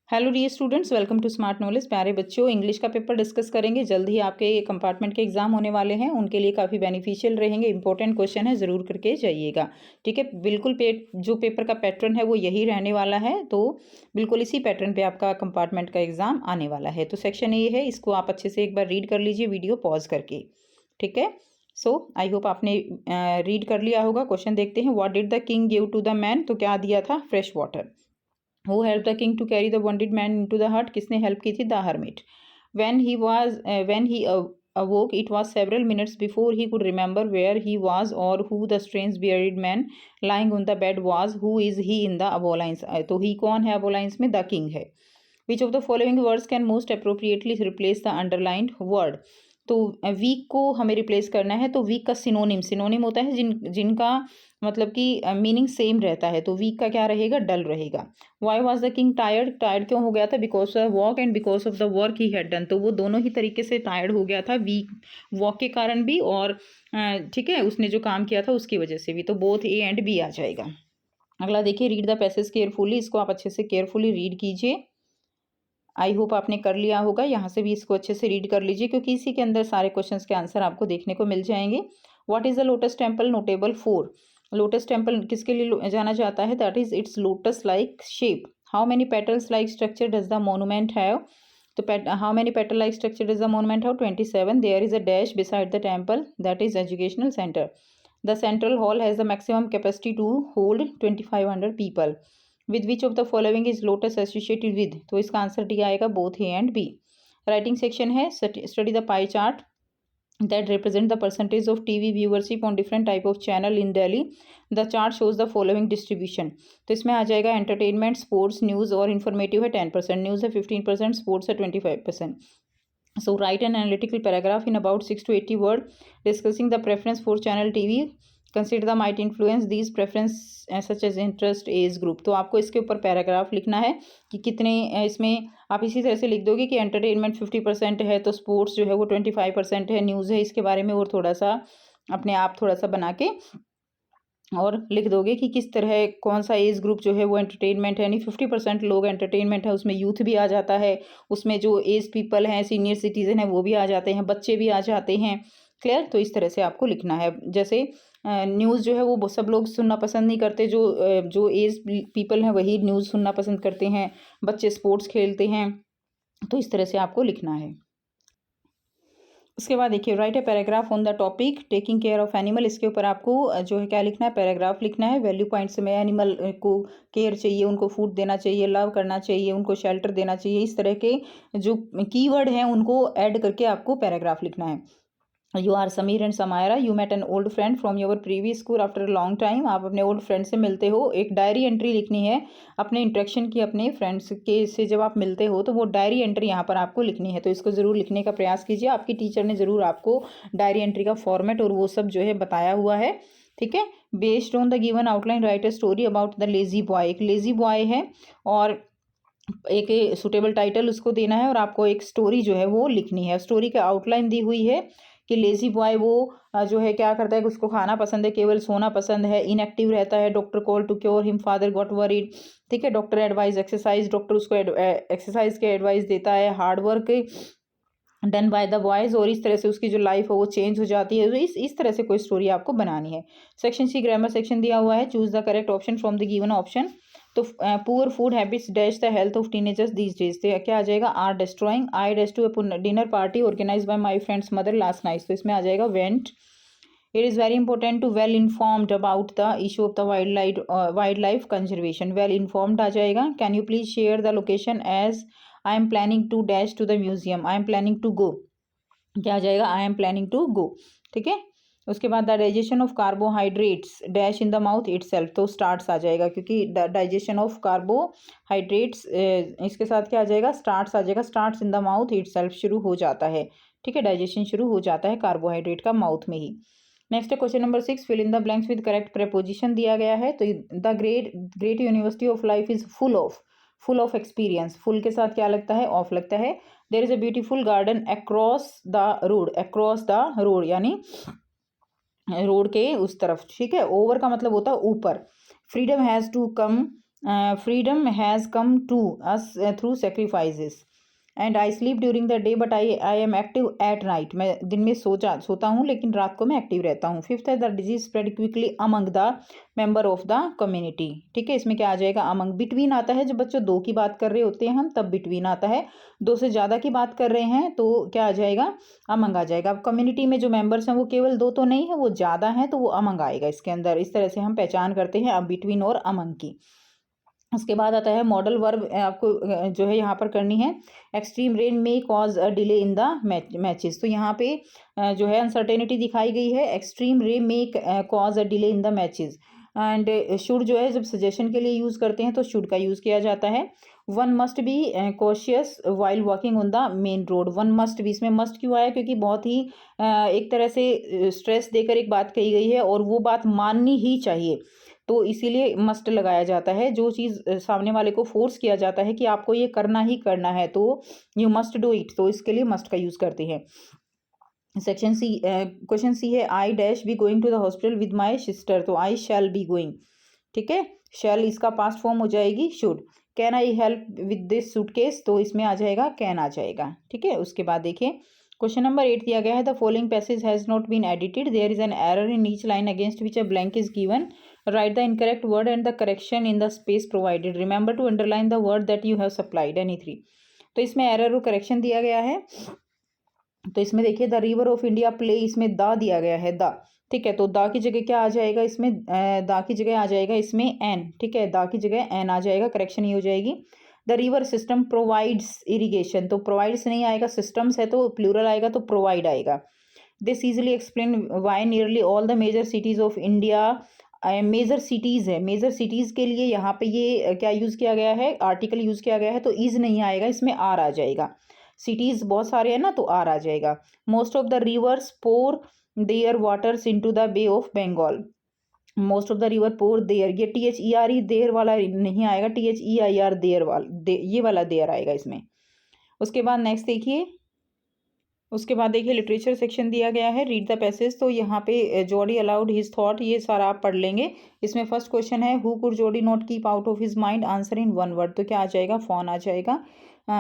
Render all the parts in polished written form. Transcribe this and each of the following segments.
Hello dear students, welcome to Smart Knowledge. प्यारे बच्चों, English का पेपर डिस्कस करेंगे। जल्द ही आपके कंपार्टमेंट के एग्जाम होने वाले हैं, उनके लिए काफ़ी बेनिफिशियल रहेंगे। इंपॉर्टेंट क्वेश्चन है, ज़रूर करके जाइएगा। ठीक है, बिल्कुल जो पेपर का पैटर्न है वो यही रहने वाला है, तो बिल्कुल इसी पैटर्न पे आपका कंपार्टमेंट का एग्जाम आने वाला है। तो सेक्शन ये है, इसको आप अच्छे से एक बार रीड कर लीजिए वीडियो पॉज करके। ठीक है, सो आई होप आपने रीड कर लिया होगा। क्वेश्चन देखते हैं। What did the king give to the man? तो क्या दिया था? Fresh water. Who helped the king to carry the wounded man into the hut? किसने हेल्प की थी? The hermit. When he awoke, it was several minutes before he could remember where he was or who the strange bearded man lying on the bed was. Who is he in the above lines? तो he कौन है above lines में? The king है। Which of the following words can most appropriately replace the underlined word? तो week को हमें replace करना है, तो वीक का सिनोनिम होता है जिनका मतलब कि मीनिंग सेम रहता है। तो वीक का क्या रहेगा? डल रहेगा। Why was the king tired? Tired क्यों हो गया था? Because of walk and because of the work he had done. तो वो दोनों ही तरीके से टायर्ड हो गया था, वीक वॉक के कारण भी और ठीक है उसने जो काम किया था उसकी वजह से भी। तो बोथ ए एंड बी आ जाएगा। अगला देखिए, रीड द पैसेज केयरफुली। इसको आप अच्छे से केयरफुली रीड कीजिए। आई होप आपने कर लिया होगा। यहाँ से भी इसको अच्छे से रीड कर लीजिए, क्योंकि इसी के अंदर सारे क्वेश्चंस के आंसर आपको देखने को मिल जाएंगे। What is the lotus temple notable for? Lotus temple किसके लिए जाना जाता है? That is its lotus like shape. How many petals like structure does the monument have? तो how many petal like structure does the monument have? 27। There is a dash beside the temple, that is educational centre. The central hall has the maximum capacity to hold 2500 people. With which of the following is lotus associated with? तो इसका answer D आएगा, both A and B. Writing section है, study the pie chart that represent the percentage of TV viewership on different type of channel in Delhi. The chart shows the following distribution. तो इसमें आ जाएगा entertainment, sports, news और informative है 10%, news है 15%, sports है 25%. So write an analytical paragraph in about 6 to 80 word discussing the preference for channel TV. Consider the might influence these preference such as interest age group. तो आपको इसके ऊपर paragraph लिखना है कि कितने इसमें आप इसी तरह से लिख दोगे कि एंटरटेनमेंट 50% है, तो स्पोर्ट्स जो है वो 25% है, न्यूज़ है इसके बारे में और थोड़ा सा अपने आप थोड़ा सा बना के और लिख दोगे कि किस तरह कौन सा एज ग्रुप जो है वो एंटरटेनमेंट है, यानी 50% लोग एंटरटेनमेंट है, उसमें यूथ भी आ जाता है, उसमें जो एज पीपल हैं, सीनियर सिटीजन है वो भी आ जाते हैं, बच्चे भी आ जाते हैं। क्लियर? तो इस तरह से आपको लिखना है। जैसे न्यूज़ जो है वो सब लोग सुनना पसंद नहीं करते, जो एज पीपल हैं वही न्यूज़ सुनना पसंद करते हैं, बच्चे स्पोर्ट्स खेलते हैं। तो इस तरह से आपको लिखना है। उसके बाद देखिए, right a paragraph on the topic taking care of animal. इसके ऊपर आपको जो है क्या लिखना है? पैराग्राफ लिखना है। वैल्यू पॉइंट्स में एनिमल को केयर चाहिए, उनको फूड देना चाहिए, लव करना चाहिए, उनको शेल्टर देना चाहिए, इस तरह के जो कीवर्ड हैं उनको ऐड करके आपको पैराग्राफ लिखना है। You are Sameer and Samaira, you met an old friend from your previous school after a long time. आप अपने ओल्ड फ्रेंड से मिलते हो। एक डायरी एंट्री लिखनी है अपने इंटरेक्शन की, अपने फ्रेंड्स के से जब आप मिलते हो तो वो डायरी एंट्री यहाँ पर आपको लिखनी है। तो इसको ज़रूर लिखने का प्रयास कीजिए। आपकी टीचर ने ज़रूर आपको डायरी एंट्री का फॉर्मेट और वो सब जो है बताया हुआ है। ठीक है, based on the given outline right a story about the lazy boy. एक लेजी बॉय है और एक सुटेबल टाइटल उसको देना है और आपको एक स्टोरी जो है वो लिखनी है। स्टोरी का आउटलाइन दी हुई है कि लेजी बॉय वो जो है क्या करता है कि उसको खाना पसंद है, केवल सोना पसंद है, इनएक्टिव रहता है, doctor call to cure him, father got worried. ठीक है, डॉक्टर एडवाइज एक्सरसाइज, डॉक्टर उसको एक्सरसाइज के एडवाइस देता है, hard work done by the boys, और इस तरह से उसकी जो लाइफ है वो चेंज हो जाती है। तो इस तरह से कोई स्टोरी आपको बनानी है। सेक्शन सी ग्रामर सेक्शन दिया हुआ है। Choose the correct option from the given option. तो poor food habits dash the health of teenagers these days. तो क्या आ जाएगा? Are destroying. I dash to dinner party organise by my friend's mother last night. तो इसमें आ जाएगा went. It is very important to well informed about the issue of the wildlife conservation. Well informed आ जाएगा। Can you please share the location as I am planning to dash to the museum. I am planning to go. क्या आ जाएगा? I am planning to go. ठीक है, उसके बाद the digestion of carbohydrates dash in the mouth itself. तो starts आ जाएगा, क्योंकि डाइजेशन ऑफ कार्बोहाइड्रेट्स इसके साथ क्या आ जाएगा? स्टार्ट्स आ जाएगा। Starts in the mouth itself, शुरू हो जाता है। ठीक है, डाइजेशन शुरू हो जाता है कार्बोहाइड्रेट का माउथ में ही। नेक्स्ट है question number 6, fill in the blanks with correct preposition दिया गया है। तो the great university of life is full of experience. Full के साथ क्या लगता है? ऑफ लगता है। There is a beautiful garden across the road यानी रोड के उस तरफ। ठीक है, ओवर का मतलब होता है ऊपर। Freedom has to come freedom has come to us through sacrifices and I sleep during the day but I am active at night. मैं दिन में सोता हूँ लेकिन रात को मैं एक्टिव रहता हूँ। फिफ्थ है the disease spread quickly among the member of the community. ठीक है, इसमें क्या आ जाएगा, अमंग। बिटवीन आता है जब बच्चों दो की बात कर रहे होते हैं हम, तब बिटवीन आता है। दो से ज़्यादा की बात कर रहे हैं तो क्या आ जाएगा, अमंग आ जाएगा। अब कम्युनिटी में जो मेंबर्स हैं वो केवल दो तो नहीं है, वो ज़्यादा हैं, तो वो अमंग आएगा इसके अंदर। इस तरह से हम पहचान करते हैं अब बिटवीन और अमंग की। उसके बाद आता है मॉडल वर्ब, आपको जो है यहाँ पर करनी है। एक्सट्रीम रेन में cause a delay in the matches. तो यहाँ पे जो है अनसर्टेनिटी दिखाई गई है। एक्सट्रीम रेन में cause a delay in the matches. And should जो है जब सजेशन के लिए यूज़ करते हैं तो शुड का यूज़ किया जाता है। One must be cautious while walking on the main road. One must be, इसमें मस्ट क्यों आया, क्योंकि बहुत ही एक तरह से स्ट्रेस देकर एक बात कही गई है और वो बात माननी ही चाहिए, तो इसीलिए मस्ट लगाया जाता है। जो चीज़ सामने वाले को फोर्स किया जाता है कि आपको ये करना ही करना है, तो यू मस्ट डू इट, तो इसके लिए मस्ट का यूज़ करते हैं। सेक्शन सी, क्वेश्चन सी है I dash be going to the hospital with my sister. तो आई शैल बी गोइंग। ठीक है, शैल इसका पास्ट फॉर्म हो जाएगी should. Can I help with this suitcase, तो इसमें आ जाएगा कैन आ जाएगा। ठीक है, उसके बाद देखिए क्वेश्चन नंबर 8 दिया गया है the following passage has not been edited, there is an error in each line against which a blank is given, write the incorrect word and the correction in the space provided, remember to underline the word that you have supplied, any three. तो इसमें error और correction दिया गया है। तो इसमें देखिए the river of India play, इसमें द दिया गया है द। ठीक है, तो द की जगह क्या आ जाएगा इसमें, द की जगह आ जाएगा इसमें एन। ठीक है, द की जगह एन आ जाएगा, करेक्शन ही हो जाएगी। The river system provides irrigation, तो प्रोवाइड्स नहीं आएगा, सिस्टम्स है तो प्लूरल आएगा, तो प्रोवाइड आएगा। This easily explain why nearly all the major cities of India, major cities है, मेजर सिटीज़ के लिए यहाँ पे ये क्या यूज़ किया गया है, आर्टिकल यूज़ किया गया है, तो इज नहीं आएगा, इसमें आर आ जाएगा। सिटीज़ बहुत सारे हैं ना, तो आर आ जाएगा। Most of the rivers pour their waters into the Bay of Bengal. Most of the river pour their, ये T H E R E there वाला नहीं आएगा, T H E I R their वाला, ये वाला देयर आएगा इसमें। उसके बाद नेक्स्ट देखिए, उसके बाद देखिए लिटरेचर सेक्शन दिया गया है, रीड द पैसेज। तो यहाँ पे जॉडी अलाउड हिज थॉट, ये सारा आप पढ़ लेंगे। इसमें फर्स्ट क्वेश्चन है who could Jordi not keep out of his mind, answer in one word, तो क्या आ जाएगा, फॉन आ जाएगा।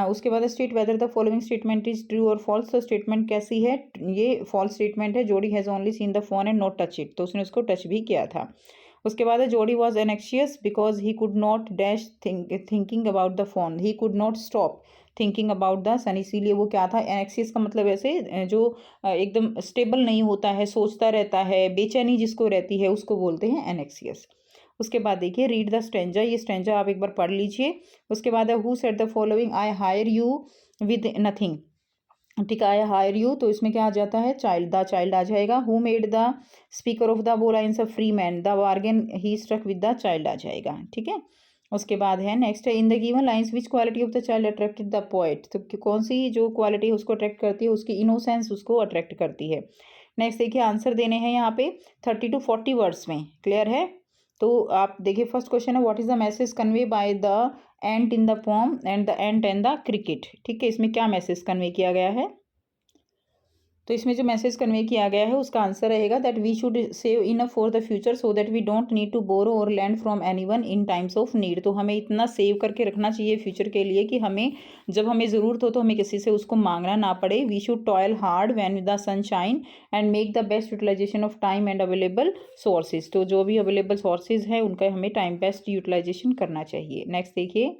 उसके बाद state whether the following statement is true और फॉल्स। तो स्टेटमेंट कैसी है, ये फॉल्स स्टेटमेंट है, Jordi has only seen the phone and not touch it, तो उसने उसको टच भी किया था। उसके बाद है Jody was anxious because he could not dash thinking about the fawn, he could not stop thinking about the son, इसीलिए वो क्या था, एनेक्सियस का मतलब ऐसे जो एकदम स्टेबल नहीं होता है, सोचता रहता है, बेचैनी जिसको रहती है उसको बोलते हैं एनेक्सियस। उसके बाद देखिए रीड द स्ट्रेंजर, ये स्ट्रेंजर आप एक बार पढ़ लीजिए। उसके बाद है who said the following, I hire you with nothing. ठीक है, आई हायर यू, तो इसमें क्या आ जाता है, चाइल्ड, द चाइल्ड आ जाएगा। Who made the speaker of the वो lines a free man, the bargain he struck with the child आ जाएगा। ठीक है, उसके बाद है नेक्स्ट है in the given lines which quality of the child attracted the poet, तो कौन सी जो क्वालिटी उसको अट्रैक्ट करती है, उसकी इनोसेंस उसको अट्रैक्ट करती है। नेक्स्ट देखिए आंसर देने हैं यहाँ पे 30 to 40 वर्ड्स में, क्लियर है। तो आप देखिए फर्स्ट क्वेश्चन है what is the message convey by the ant in the pome and the ant and the cricket. ठीक है, इसमें क्या मैसेज कन्वे किया गया है, तो इसमें जो मैसेज कन्वे किया गया है उसका आंसर रहेगा that we should save enough for the future so that we don't need to borrow or lend from anyone in times of need. तो हमें इतना सेव करके रखना चाहिए फ्यूचर के लिए कि हमें जब हमें ज़रूरत हो तो हमें किसी से उसको मांगना ना पड़े। We should toil hard when the sun shine and make the best utilisation of time and available sources. तो जो भी अवेलेबल सोर्सेज है उनका हमें टाइम बेस्ट यूटिलाइजेशन करना चाहिए। नेक्स्ट देखिए,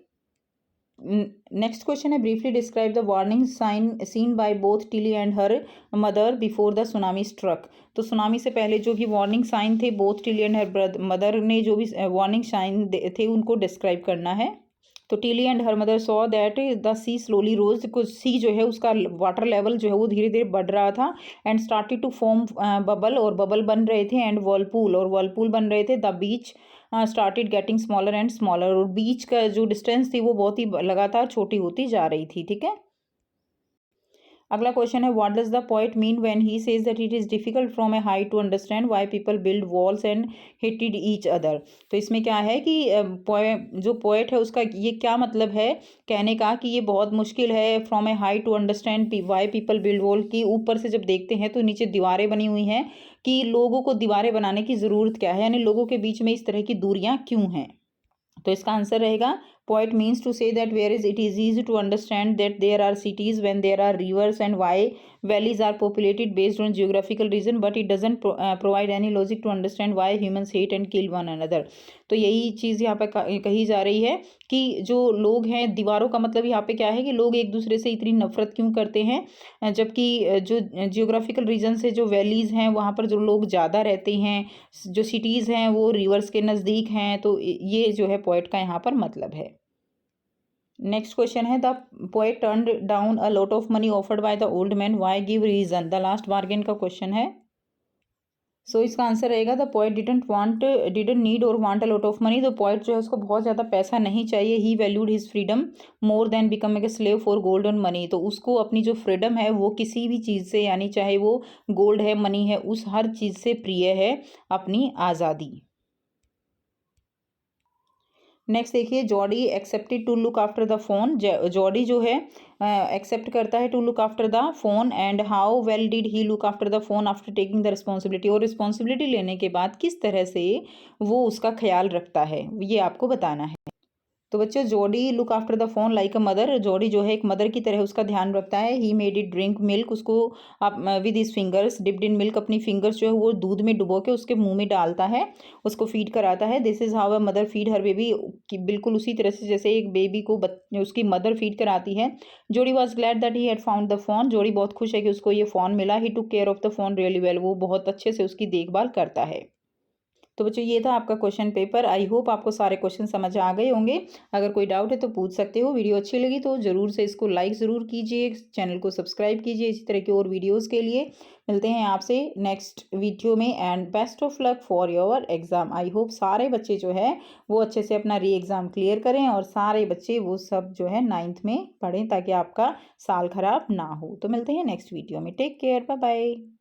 नेक्स्ट क्वेश्चन है briefly describe the warning sign seen by both Tilly and her mother before the tsunami struck. तो सुनामी से पहले जो भी वार्निंग साइन थे, both Tilly and her mother ने जो भी वार्निंग साइन थे उनको डिस्क्राइब करना है। तो Tilly and her mother saw that the sea slowly rose, कुछ सी जो है उसका वाटर लेवल जो है वो धीरे धीरे बढ़ रहा था and started to form bubble, और बबल बन रहे थे, एंड वर्लपूल, और वर्लपूल बन रहे थे। The beach started getting smaller and smaller, और बीच का जो डिस्टेंस थी वो बहुत ही लगातार छोटी होती जा रही थी। ठीक है, अगला क्वेश्चन है what does the poet mean when he says that it is difficult from a height to understand why people build walls and hated each other. तो इसमें क्या है कि जो पोएट है उसका ये क्या मतलब है कहने का कि ये बहुत मुश्किल है from a height to understand why people build wall, की ऊपर से जब देखते हैं तो नीचे दीवारें बनी हुई हैं, कि लोगों को दीवारें बनाने की ज़रूरत क्या है, यानी लोगों के बीच में इस तरह की दूरियाँ क्यों हैं। तो इसका आंसर रहेगा poet means to say that whereas it is easy to understand that there are cities when there are rivers and why valleys are populated based on geographical reason, but it doesn't provide any logic to understand why humans hate and kill one another. तो यही चीज़ यहाँ पे कही जा रही है कि जो लोग हैं, दीवारों का मतलब यहाँ पे क्या है कि लोग एक दूसरे से इतनी नफरत क्यों करते हैं, जबकि जो जियोग्राफिकल रीजन से जो वैलीज़ हैं वहाँ पर जो लोग ज़्यादा रहते हैं, जो सिटीज़ हैं वो रिवर्स के नज़दीक हैं, तो ये जो है पोएट का यहाँ पर मतलब है। नेक्स्ट क्वेश्चन है the poet turned down a lot of money offered by the old man, why give reason. The last bargain का क्वेश्चन है। सो इसका आंसर रहेगा द पोएट डिडंट नीड और want a lot of money. तो poet जो है उसको बहुत ज़्यादा पैसा नहीं चाहिए। He valued his freedom more than becoming a slave for gold and money. तो उसको अपनी जो फ्रीडम है वो किसी भी चीज़ से, यानी चाहे वो गोल्ड है, मनी है, उस हर चीज़ से प्रिय है अपनी आज़ादी। नेक्स्ट देखिए, Jodie accepted to look after the phone. Jodie जो है एक्सेप्ट करता है to look after the phone, and how well did he look after the phone after taking the responsibility. और रिस्पॉन्सिबिलिटी लेने के बाद किस तरह से वो उसका ख्याल रखता है, ये आपको बताना है। तो बच्चों, Jordi look after the phone like a mother. Jordi जो है एक मदर की तरह उसका ध्यान रखता है। He made it drink milk. उसको आप with his fingers dipped in milk. अपनी फिंगर्स जो है वो दूध में डुबो के उसके मुंह में डालता है, उसको फीड कराता है। This is how a mother feed her baby. बिल्कुल उसी तरह से जैसे एक बेबी को उसकी मदर फीड कराती है। Jodie was glad that he had found the phone. Jodie बहुत खुश है कि उसको ये फ़ोन मिला। He took care of the phone really well. वो बहुत अच्छे से उसकी देखभाल करता है। तो बच्चों, ये था आपका क्वेश्चन पेपर। आई होप आपको सारे क्वेश्चन समझ आ गए होंगे। अगर कोई डाउट है तो पूछ सकते हो। वीडियो अच्छी लगी तो ज़रूर से इसको लाइक ज़रूर कीजिए, चैनल को सब्सक्राइब कीजिए इसी तरह की और वीडियोस के लिए। मिलते हैं आपसे नेक्स्ट वीडियो में, and best of luck for your exam. I hope सारे बच्चे जो है वो अच्छे से अपना री एग्ज़ाम क्लियर करें, और सारे बच्चे वो सब जो है 9th में पढ़ें ताकि आपका साल ख़राब ना हो। तो मिलते हैं नेक्स्ट वीडियो में। Take care, bye bye.